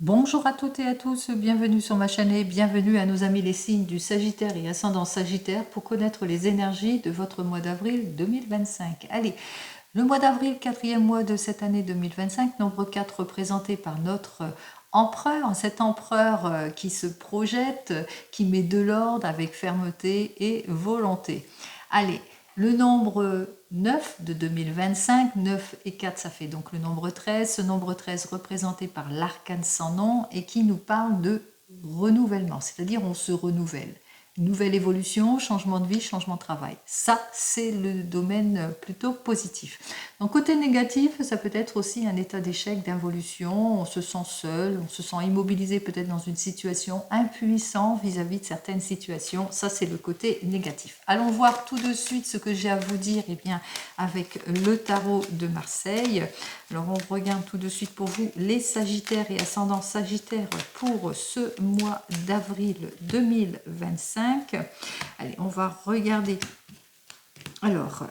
Bonjour à toutes et à tous, bienvenue sur ma chaîne et bienvenue à nos amis les signes du Sagittaire et ascendant Sagittaire pour connaître les énergies de votre mois d'avril 2025. Allez, le mois d'avril, quatrième mois de cette année 2025, nombre 4 représenté par notre empereur, cet empereur qui se projette, qui met de l'ordre avec fermeté et volonté. Allez, le nombre 9 de 2025, 9 et 4, ça fait donc le nombre 13. Ce nombre 13 représenté par l'arcane sans nom et qui nous parle de renouvellement, c'est-à-dire on se renouvelle. Nouvelle évolution, changement de vie, changement de travail. Ça, c'est le domaine plutôt positif. Donc, côté négatif, ça peut être aussi un état d'échec, d'involution. On se sent seul, on se sent immobilisé peut-être dans une situation, impuissant vis-à-vis de certaines situations. Ça, c'est le côté négatif. Allons voir tout de suite ce que j'ai à vous dire bien, avec le tarot de Marseille. Alors, on regarde tout de suite pour vous les Sagittaires et ascendants Sagittaires pour ce mois d'avril 2025. Allez, on va regarder. Alors,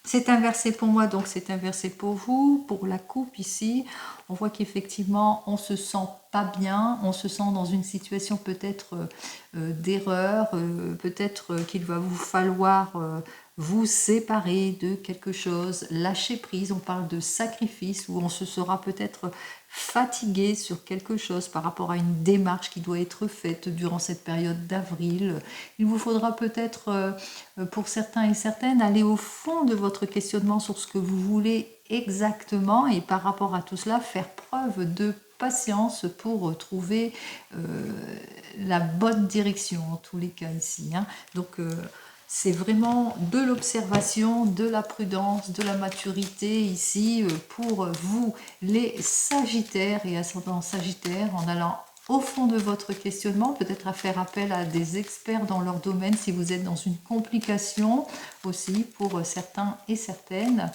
c'est inversé pour moi, donc c'est inversé pour vous. Pour la coupe ici, on voit qu'effectivement, on se sent pas bien, on se sent dans une situation peut-être d'erreur, peut-être qu'il va vous falloir vous séparer de quelque chose, lâcher prise, on parle de sacrifice, où on se sera peut-être fatigué sur quelque chose par rapport à une démarche qui doit être faite durant cette période d'avril. Il vous faudra peut-être, pour certains et certaines, aller au fond de votre questionnement sur ce que vous voulez exactement et par rapport à tout cela, faire preuve de patience pour trouver la bonne direction en tous les cas ici. Donc c'est vraiment de l'observation, de la prudence, de la maturité ici pour vous les Sagittaires et ascendants Sagittaires en allant au fond de votre questionnement, peut-être à faire appel à des experts dans leur domaine si vous êtes dans une complication aussi pour certains et certaines,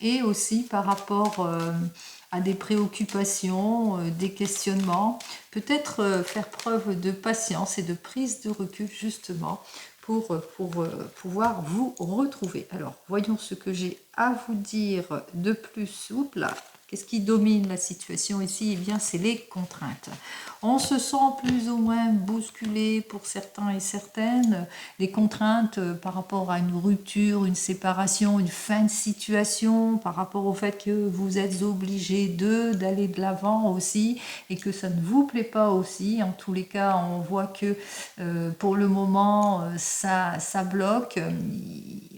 et aussi par rapport à des préoccupations, des questionnements, peut-être faire preuve de patience et de prise de recul justement pour pouvoir vous retrouver. Alors, voyons ce que j'ai à vous dire de plus. Oups là, qu'est-ce qui domine la situation ici? Eh bien, c'est les contraintes. On se sent plus ou moins bousculé pour certains et certaines. Les contraintes par rapport à une rupture, une séparation, une fin de situation, par rapport au fait que vous êtes obligé d'aller de l'avant aussi et que ça ne vous plaît pas aussi. En tous les cas, on voit que pour le moment, ça bloque.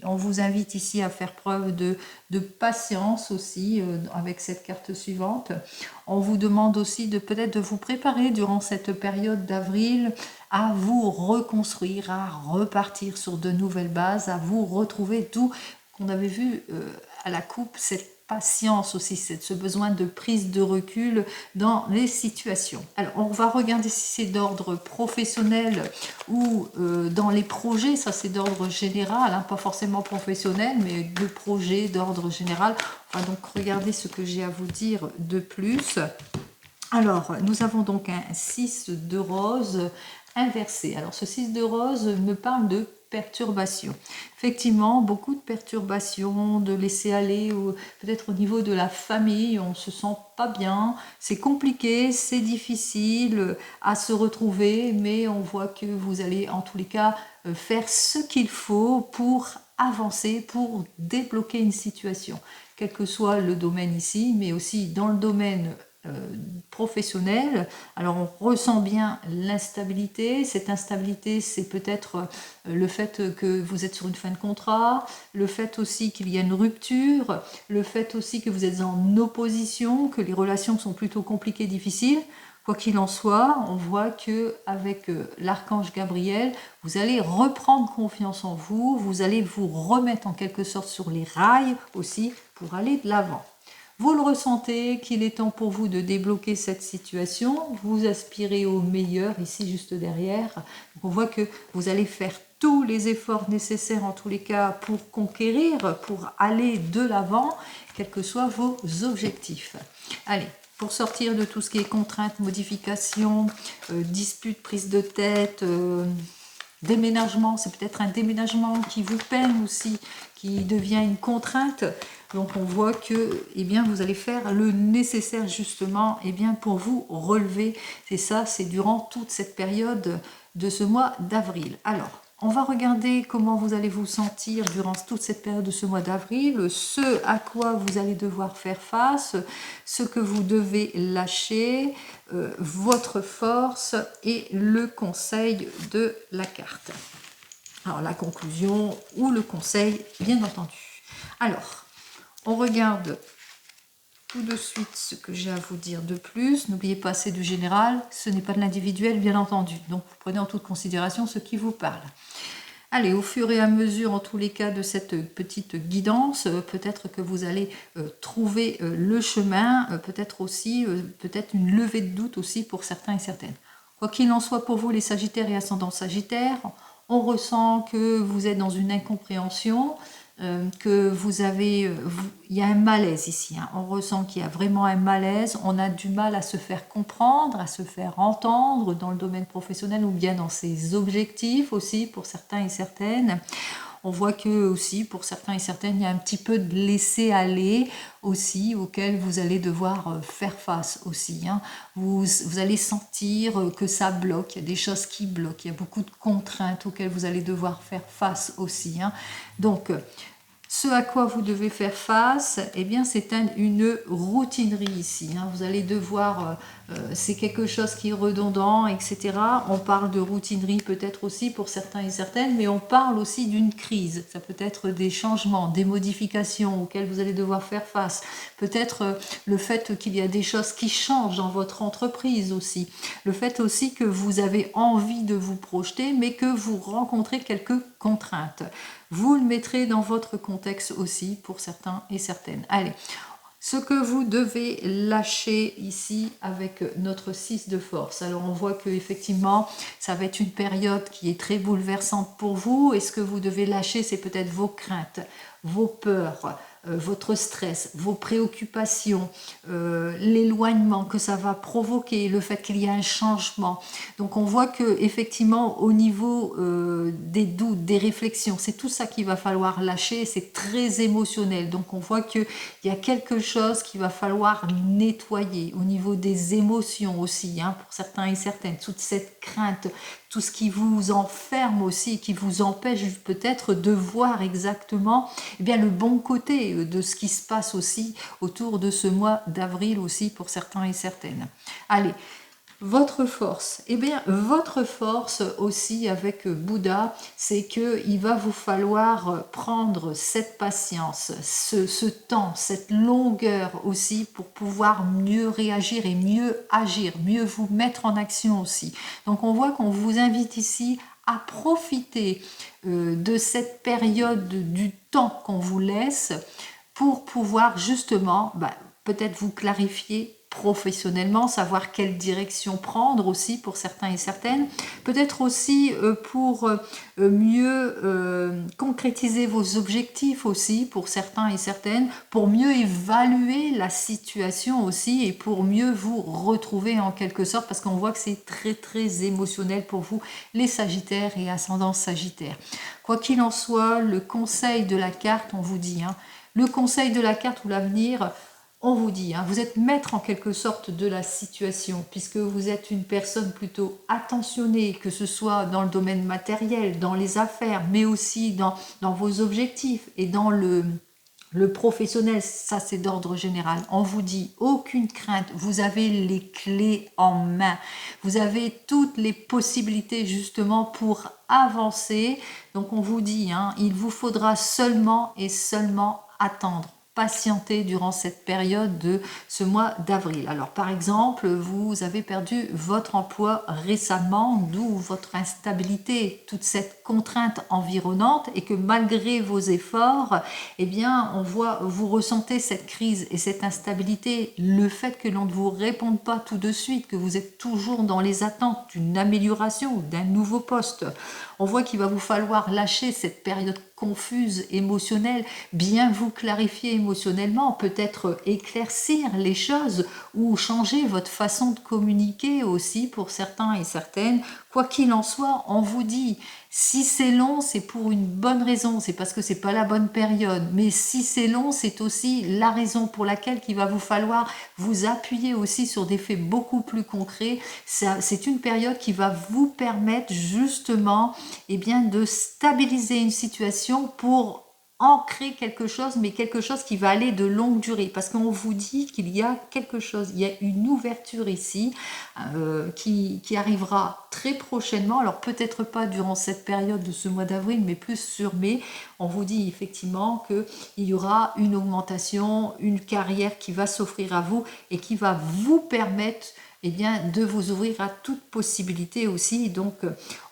On vous invite ici à faire preuve de patience aussi avec cette carte suivante. On vous demande aussi de peut-être de vous préparer durant cette période d'avril à vous reconstruire, à repartir sur de nouvelles bases, à vous retrouver tout qu'on avait vu à la coupe, cette patience aussi, ce besoin de prise de recul dans les situations. Alors, on va regarder si c'est d'ordre professionnel ou dans les projets, ça c'est d'ordre général, pas forcément professionnel, mais de projets d'ordre général. On va donc regarder ce que j'ai à vous dire de plus. Alors, nous avons donc un 6 de rose inversé. Alors, ce 6 de rose me parle de perturbations. Effectivement, beaucoup de perturbations, de laisser aller, peut-être au niveau de la famille, on ne se sent pas bien, c'est compliqué, c'est difficile à se retrouver, mais on voit que vous allez en tous les cas faire ce qu'il faut pour avancer, pour débloquer une situation, quel que soit le domaine ici, mais aussi dans le domaine professionnel. Alors on ressent bien l'instabilité. Cette instabilité, c'est peut-être le fait que vous êtes sur une fin de contrat, le fait aussi qu'il y a une rupture, le fait aussi que vous êtes en opposition, que les relations sont plutôt compliquées, difficiles. Quoi qu'il en soit, on voit que avec l'archange Gabriel, vous allez reprendre confiance en vous, vous allez vous remettre en quelque sorte sur les rails aussi pour aller de l'avant. Vous le ressentez qu'il est temps pour vous de débloquer cette situation, vous aspirez au meilleur ici juste derrière. Donc on voit que vous allez faire tous les efforts nécessaires en tous les cas pour conquérir, pour aller de l'avant, quels que soient vos objectifs. Allez, pour sortir de tout ce qui est contraintes, modifications, disputes, prise de tête, déménagement, c'est peut-être un déménagement qui vous peine aussi, qui devient une contrainte. Donc on voit que eh bien, vous allez faire le nécessaire justement eh bien, pour vous relever. C'est ça, c'est durant toute cette période de ce mois d'avril. Alors, on va regarder comment vous allez vous sentir durant toute cette période de ce mois d'avril, ce à quoi vous allez devoir faire face, ce que vous devez lâcher, votre force et le conseil de la carte. Alors la conclusion ou le conseil, bien entendu. Alors, on regarde tout de suite ce que j'ai à vous dire de plus. N'oubliez pas, c'est du général, ce n'est pas de l'individuel, bien entendu. Donc, vous prenez en toute considération ce qui vous parle. Allez, au fur et à mesure, en tous les cas, de cette petite guidance, peut-être que vous allez trouver le chemin, peut-être aussi, peut-être une levée de doute aussi pour certains et certaines. Quoi qu'il en soit pour vous, les Sagittaires et ascendants Sagittaires, on ressent que vous êtes dans une incompréhension, que vous avez, il y a un malaise ici, hein. On ressent qu'il y a vraiment un malaise, on a du mal à se faire comprendre, à se faire entendre dans le domaine professionnel ou bien dans ses objectifs aussi pour certains et certaines. On voit que aussi pour certains et certaines, il y a un petit peu de laisser-aller aussi auquel vous allez devoir faire face aussi, hein. Vous allez sentir que ça bloque, il y a des choses qui bloquent, il y a beaucoup de contraintes auxquelles vous allez devoir faire face aussi, hein. Donc, ce à quoi vous devez faire face, eh bien, c'est une routinerie ici, hein. Vous allez devoir, c'est quelque chose qui est redondant, etc. On parle de routinerie peut-être aussi pour certains et certaines, mais on parle aussi d'une crise. Ça peut être des changements, des modifications auxquelles vous allez devoir faire face. Peut-être le fait qu'il y a des choses qui changent dans votre entreprise aussi. Le fait aussi que vous avez envie de vous projeter, mais que vous rencontrez quelques contraintes. Vous le mettrez dans votre contexte aussi pour certains et certaines. Allez, ce que vous devez lâcher ici avec notre 6 de force. Alors on voit que effectivement ça va être une période qui est très bouleversante pour vous. Et ce que vous devez lâcher, c'est peut-être vos craintes, vos peurs, votre stress, vos préoccupations, l'éloignement que ça va provoquer, le fait qu'il y a un changement. Donc on voit que effectivement au niveau des doutes, des réflexions, c'est tout ça qu'il va falloir lâcher, c'est très émotionnel. Donc on voit qu'il y a quelque chose qu'il va falloir nettoyer au niveau des émotions aussi, hein, pour certains et certaines, toute cette crainte, tout ce qui vous enferme aussi, qui vous empêche peut-être de voir exactement eh bien, le bon côté de ce qui se passe aussi autour de ce mois d'avril aussi pour certains et certaines. Allez, votre force, eh bien votre force aussi avec Bouddha, c'est qu'il va vous falloir prendre cette patience, ce temps, cette longueur aussi pour pouvoir mieux réagir et mieux agir, mieux vous mettre en action aussi. Donc on voit qu'on vous invite ici à profiter de cette période du temps qu'on vous laisse pour pouvoir justement peut-être vous clarifier professionnellement, savoir quelle direction prendre aussi pour certains et certaines, peut-être aussi pour mieux concrétiser vos objectifs aussi pour certains et certaines, pour mieux évaluer la situation aussi et pour mieux vous retrouver en quelque sorte, parce qu'on voit que c'est très très émotionnel pour vous les Sagittaires et ascendants Sagittaires. Quoi qu'il en soit, le conseil de la carte, on vous dit, hein, le conseil de la carte ou l'avenir, on vous dit, hein, vous êtes maître en quelque sorte de la situation, puisque vous êtes une personne plutôt attentionnée, que ce soit dans le domaine matériel, dans les affaires, mais aussi dans vos objectifs et dans le professionnel, ça c'est d'ordre général. On vous dit, aucune crainte, vous avez les clés en main. Vous avez toutes les possibilités justement pour avancer. Donc on vous dit, hein, il vous faudra seulement et seulement attendre. Patienter durant cette période de ce mois d'avril. Alors par exemple, vous avez perdu votre emploi récemment, d'où votre instabilité, toute cette contrainte environnante, et que malgré vos efforts, eh bien on voit, vous ressentez cette crise et cette instabilité, le fait que l'on ne vous réponde pas tout de suite, que vous êtes toujours dans les attentes d'une amélioration ou d'un nouveau poste. On voit qu'il va vous falloir lâcher cette période confuse, émotionnelle, bien vous clarifier émotionnellement, peut-être éclaircir les choses ou changer votre façon de communiquer aussi pour certains et certaines. Quoi qu'il en soit, on vous dit, Si c'est long, c'est pour une bonne raison, c'est parce que c'est pas la bonne période. Mais si c'est long, c'est aussi la raison pour laquelle il va vous falloir vous appuyer aussi sur des faits beaucoup plus concrets. C'est une période qui va vous permettre justement de stabiliser une situation pour ancrer quelque chose, mais quelque chose qui va aller de longue durée, parce qu'on vous dit qu'il y a quelque chose, il y a une ouverture ici qui arrivera très prochainement, alors peut-être pas durant cette période de ce mois d'avril, mais plus sur mai. On vous dit effectivement qu'il y aura une augmentation, une carrière qui va s'offrir à vous et qui va vous permettre de vous ouvrir à toute possibilité aussi. Donc,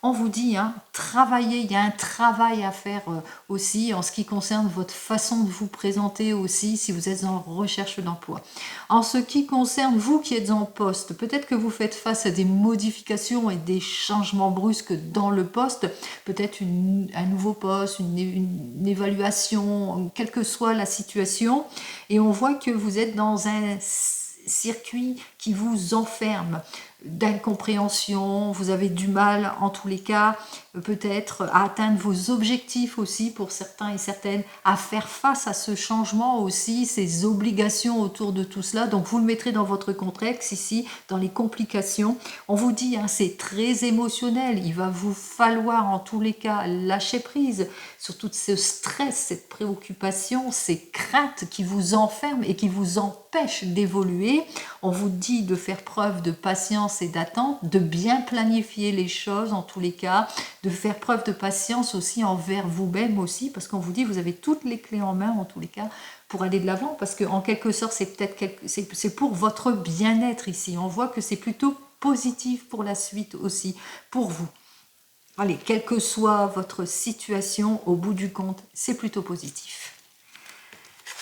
on vous dit, travaillez, il y a un travail à faire aussi en ce qui concerne votre façon de vous présenter aussi si vous êtes en recherche d'emploi. En ce qui concerne vous qui êtes en poste, peut-être que vous faites face à des modifications et des changements brusques dans le poste, peut-être un nouveau poste, une évaluation, quelle que soit la situation, et on voit que vous êtes dans un circuit qui vous enferme d'incompréhension, vous avez du mal en tous les cas peut-être à atteindre vos objectifs aussi pour certains et certaines, à faire face à ce changement aussi, ces obligations autour de tout cela. Donc vous le mettrez dans votre contexte ici, dans les complications. On vous dit, c'est très émotionnel, il va vous falloir en tous les cas lâcher prise sur tout ce stress, cette préoccupation, ces craintes qui vous enferment et qui vous empêchent d'évoluer. On vous dit de faire preuve de patience et d'attente, de bien planifier les choses en tous les cas, de faire preuve de patience aussi envers vous-même aussi, parce qu'on vous dit vous avez toutes les clés en main en tous les cas pour aller de l'avant, parce qu'en quelque sorte c'est pour votre bien-être ici. On voit que c'est plutôt positif pour la suite aussi, pour vous. Allez, quelle que soit votre situation, au bout du compte, c'est plutôt positif.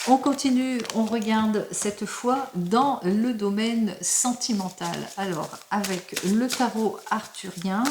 On continue, on regarde cette fois dans le domaine sentimental. Alors, avec le tarot arthurien.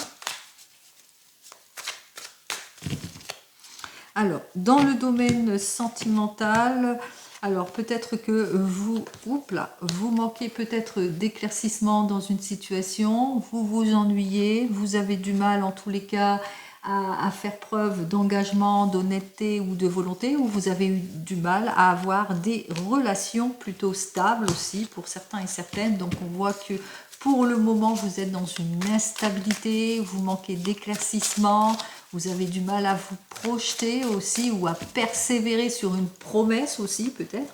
Alors, dans le domaine sentimental, alors peut-être que vous manquez peut-être d'éclaircissement dans une situation, vous vous ennuyez, vous avez du mal en tous les cas à faire preuve d'engagement, d'honnêteté ou de volonté, ou vous avez eu du mal à avoir des relations plutôt stables aussi pour certains et certaines. Donc on voit que pour le moment vous êtes dans une instabilité, vous manquez d'éclaircissement, vous avez du mal à vous projeter aussi ou à persévérer sur une promesse aussi peut-être.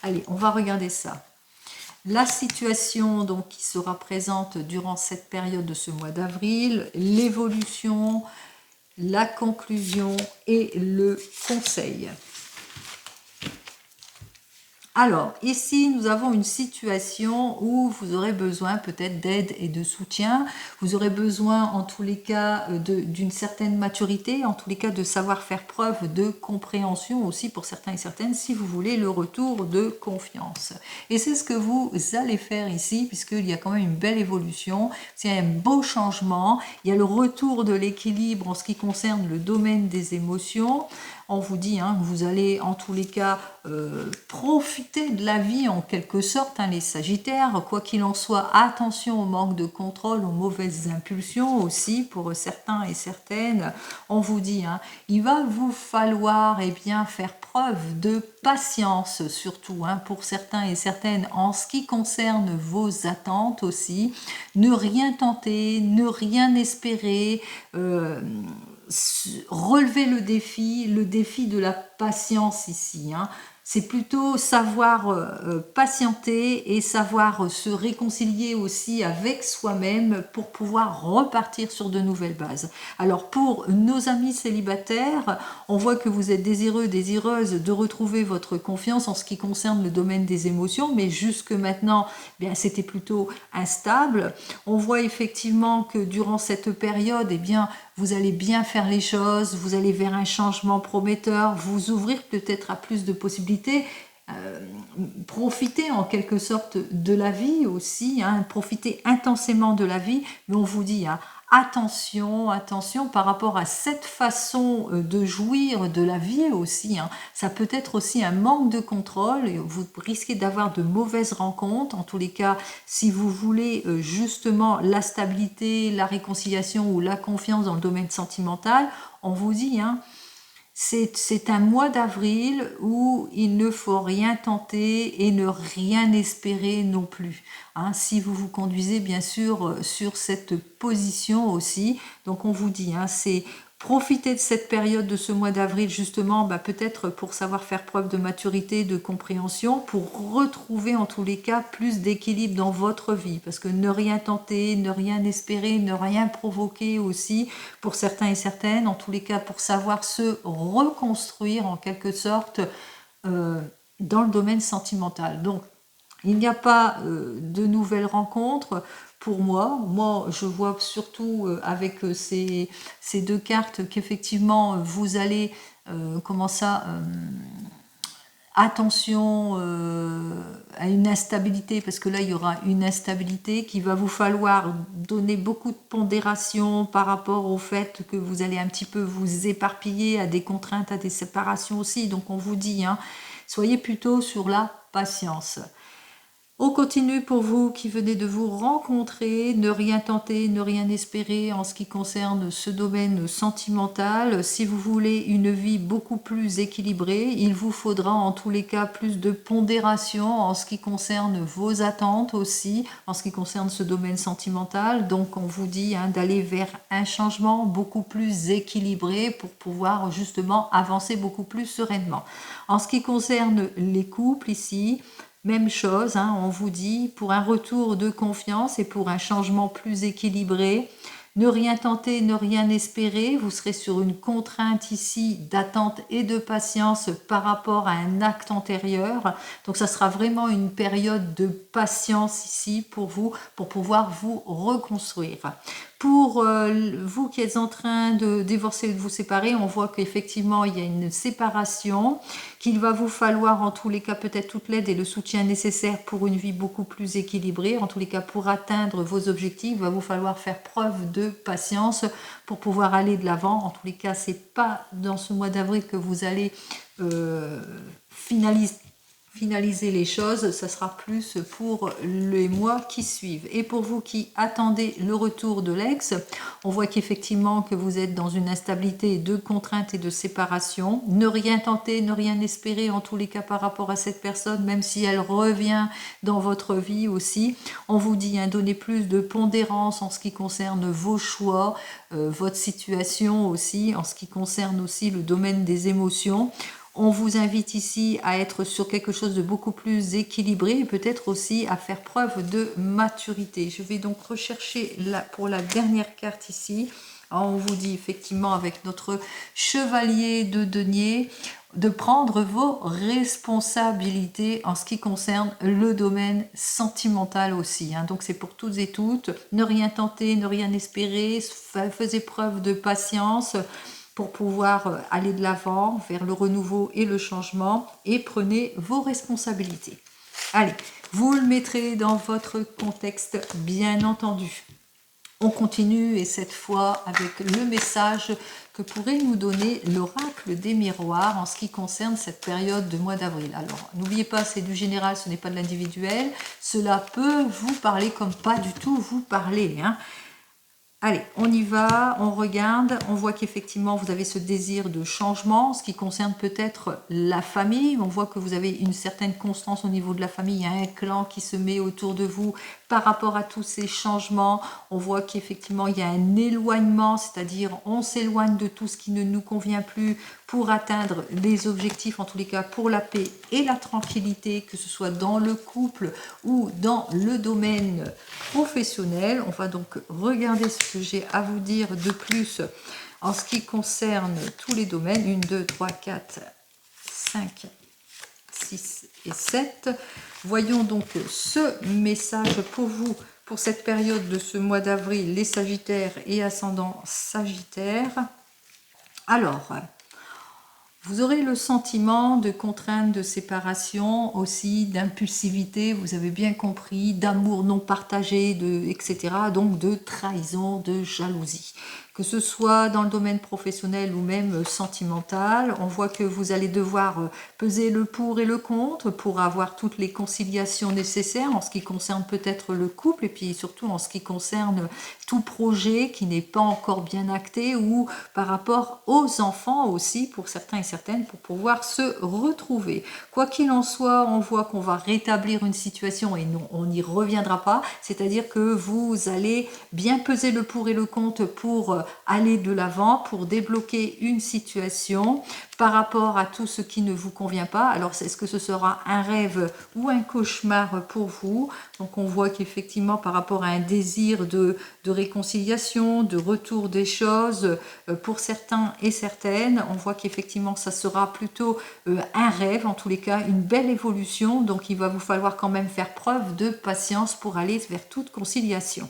Allez, on va regarder ça. La situation donc qui sera présente durant cette période de ce mois d'avril, l'évolution, la conclusion et le conseil. Alors, ici, nous avons une situation où vous aurez besoin peut-être d'aide et de soutien. Vous aurez besoin, en tous les cas, d'une certaine maturité, en tous les cas, de savoir faire preuve de compréhension aussi pour certains et certaines, si vous voulez le retour de confiance. Et c'est ce que vous allez faire ici, puisqu'il y a quand même une belle évolution, il y a un beau changement, il y a le retour de l'équilibre en ce qui concerne le domaine des émotions. On vous dit que vous allez en tous les cas profiter de la vie en quelque sorte, les Sagittaires. Quoi qu'il en soit, attention au manque de contrôle, aux mauvaises impulsions aussi pour certains et certaines. On vous dit, il va vous falloir faire preuve de patience surtout pour certains et certaines en ce qui concerne vos attentes aussi. Ne rien tenter, ne rien espérer. Relever le défi de la patience ici. C'est plutôt savoir patienter et savoir se réconcilier aussi avec soi-même pour pouvoir repartir sur de nouvelles bases. Alors pour nos amis célibataires, on voit que vous êtes désireux, désireuse de retrouver votre confiance en ce qui concerne le domaine des émotions, mais jusque maintenant, c'était plutôt instable. On voit effectivement que durant cette période, vous allez bien faire les choses, vous allez vers un changement prometteur, vous ouvrir peut-être à plus de possibilités, profiter en quelque sorte de la vie aussi, profiter intensément de la vie, mais on vous dit, attention, attention par rapport à cette façon de jouir de la vie aussi, hein. Ça peut être aussi un manque de contrôle et vous risquez d'avoir de mauvaises rencontres. En tous les cas, si vous voulez justement la stabilité, la réconciliation ou la confiance dans le domaine sentimental, on vous dit, hein, c'est un mois d'avril où il ne faut rien tenter et ne rien espérer non plus, hein, si vous vous conduisez bien sûr sur cette position aussi. Donc on vous dit, hein, c'est profiter de cette période de ce mois d'avril justement, peut-être pour savoir faire preuve de maturité, de compréhension, pour retrouver en tous les cas plus d'équilibre dans votre vie, parce que ne rien tenter, ne rien espérer, ne rien provoquer aussi, pour certains et certaines, en tous les cas pour savoir se reconstruire en quelque sorte dans le domaine sentimental. Donc il n'y a pas de nouvelles rencontres pour moi. Moi, je vois surtout avec ces deux cartes qu'effectivement, vous allez, comment ça, attention à une instabilité, parce que là, il y aura une instabilité qu'il va vous falloir donner beaucoup de pondération par rapport au fait que vous allez un petit peu vous éparpiller à des contraintes, à des séparations aussi. Donc, on vous dit, hein, soyez plutôt sur la patience. On continue pour vous qui venez de vous rencontrer, ne rien tenter, ne rien espérer en ce qui concerne ce domaine sentimental. Si vous voulez une vie beaucoup plus équilibrée, il vous faudra en tous les cas plus de pondération en ce qui concerne vos attentes aussi, en ce qui concerne ce domaine sentimental. Donc on vous dit, hein, d'aller vers un changement beaucoup plus équilibré pour pouvoir justement avancer beaucoup plus sereinement. En ce qui concerne les couples ici, même chose, hein, on vous dit, pour un retour de confiance et pour un changement plus équilibré, ne rien tenter, ne rien espérer, vous serez sur une contrainte ici d'attente et de patience par rapport à un acte antérieur. Donc ça sera vraiment une période de patience ici pour vous, pour pouvoir vous reconstruire. Pour vous qui êtes en train de divorcer ou de vous séparer, on voit qu'effectivement il y a une séparation, qu'il va vous falloir en tous les cas peut-être toute l'aide et le soutien nécessaire pour une vie beaucoup plus équilibrée. En tous les cas, pour atteindre vos objectifs, il va vous falloir faire preuve de patience pour pouvoir aller de l'avant. En tous les cas, c'est pas dans ce mois d'avril que vous allez finaliser les choses, ça sera plus pour les mois qui suivent. Et pour vous qui attendez le retour de l'ex, on voit qu'effectivement que vous êtes dans une instabilité de contrainte et de séparation. Ne rien tenter, ne rien espérer en tous les cas par rapport à cette personne, même si elle revient dans votre vie aussi. On vous dit, hein, donnez plus de pondérance en ce qui concerne vos choix, votre situation aussi, en ce qui concerne aussi le domaine des émotions. On vous invite ici à être sur quelque chose de beaucoup plus équilibré et peut-être aussi à faire preuve de maturité. Je vais donc rechercher pour la dernière carte ici. Alors, on vous dit effectivement avec notre chevalier de denier de prendre vos responsabilités en ce qui concerne le domaine sentimental aussi, hein. Donc c'est pour toutes et toutes. Ne rien tenter, ne rien espérer, faisez preuve de patience pour pouvoir aller de l'avant vers le renouveau et le changement, et prenez vos responsabilités. Allez, vous le mettrez dans votre contexte, bien entendu. On continue et cette fois avec le message que pourrait nous donner l'oracle des miroirs en ce qui concerne cette période de mois d'avril. Alors, n'oubliez pas, c'est du général, ce n'est pas de l'individuel. Cela peut vous parler comme pas du tout vous parler, hein. Allez, on y va, on regarde, on voit qu'effectivement vous avez ce désir de changement, ce qui concerne peut-être la famille. On voit que vous avez une certaine constance au niveau de la famille, il y a un clan qui se met autour de vous par rapport à tous ces changements. On voit qu'effectivement il y a un éloignement, c'est-à-dire on s'éloigne de tout ce qui ne nous convient plus pour atteindre les objectifs, en tous les cas pour la paix et la tranquillité, que ce soit dans le couple ou dans le domaine professionnel. On va donc regarder ce que j'ai à vous dire de plus en ce qui concerne tous les domaines. 1, 2, 3, 4, 5, 6 et 7. Voyons donc ce message pour vous pour cette période de ce mois d'avril, les Sagittaires et ascendant Sagittaire. Alors, Vous aurez le sentiment de contrainte, de séparation, aussi d'impulsivité, vous avez bien compris, d'amour non partagé, etc. Donc de trahison, de jalousie. Que ce soit dans le domaine professionnel ou même sentimental, on voit que vous allez devoir peser le pour et le contre pour avoir toutes les conciliations nécessaires en ce qui concerne peut-être le couple et puis surtout en ce qui concerne tout projet qui n'est pas encore bien acté ou par rapport aux enfants aussi pour certains et certaines pour pouvoir se retrouver. Quoi qu'il en soit, on voit qu'on va rétablir une situation et non, on n'y reviendra pas, c'est-à-dire que vous allez bien peser le pour et le contre pour aller de l'avant, pour débloquer une situation par rapport à tout ce qui ne vous convient pas. Alors, est-ce que ce sera un rêve ou un cauchemar pour vous? Donc, on voit qu'effectivement, par rapport à un désir de réconciliation, de retour des choses, pour certains et certaines, on voit qu'effectivement, ça sera plutôt un rêve, en tous les cas, une belle évolution. Donc, il va vous falloir quand même faire preuve de patience pour aller vers toute conciliation.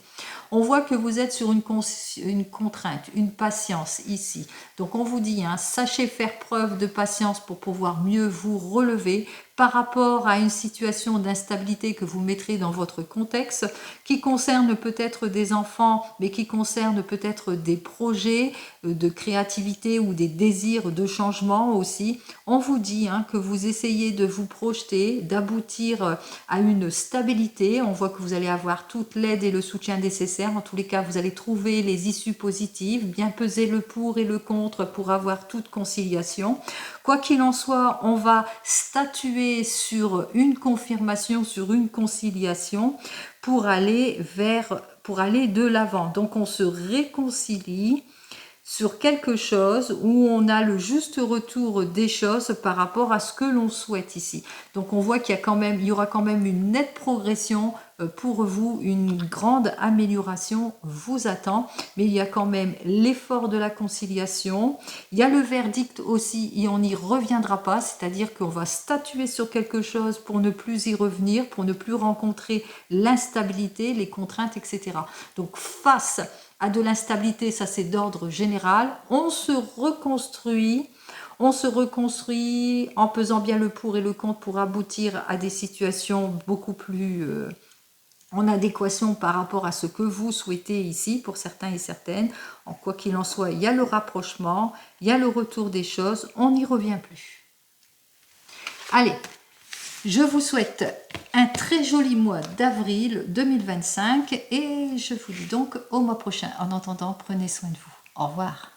On voit que vous êtes sur une contrainte, une patience ici. Donc on vous dit, sachez faire preuve de patience pour pouvoir mieux vous relever par rapport à une situation d'instabilité que vous mettrez dans votre contexte, qui concerne peut-être des enfants, mais qui concerne peut-être des projets de créativité ou des désirs de changement aussi. On vous dit que vous essayez de vous projeter, d'aboutir à une stabilité. On voit que vous allez avoir toute l'aide et le soutien nécessaire. En tous les cas, vous allez trouver les issues positives, bien peser le pour et le contre pour avoir toute conciliation. Quoi qu'il en soit, on va statuer sur une confirmation, sur une conciliation pour aller de l'avant. Donc on se réconcilie sur quelque chose où on a le juste retour des choses par rapport à ce que l'on souhaite ici. Donc on voit qu'il y aura quand même une nette progression pour vous, une grande amélioration vous attend, mais il y a quand même l'effort de la conciliation, il y a le verdict aussi et on n'y reviendra pas, c'est-à-dire qu'on va statuer sur quelque chose pour ne plus y revenir, pour ne plus rencontrer l'instabilité, les contraintes, etc. Donc face à de l'instabilité, ça c'est d'ordre général, on se reconstruit en pesant bien le pour et le contre pour aboutir à des situations beaucoup plus en adéquation par rapport à ce que vous souhaitez ici pour certains et certaines. En quoi qu'il en soit, il y a le rapprochement, il y a le retour des choses, on n'y revient plus. Allez, je vous souhaite un très joli mois d'avril 2025 et je vous dis donc au mois prochain. En attendant, prenez soin de vous. Au revoir.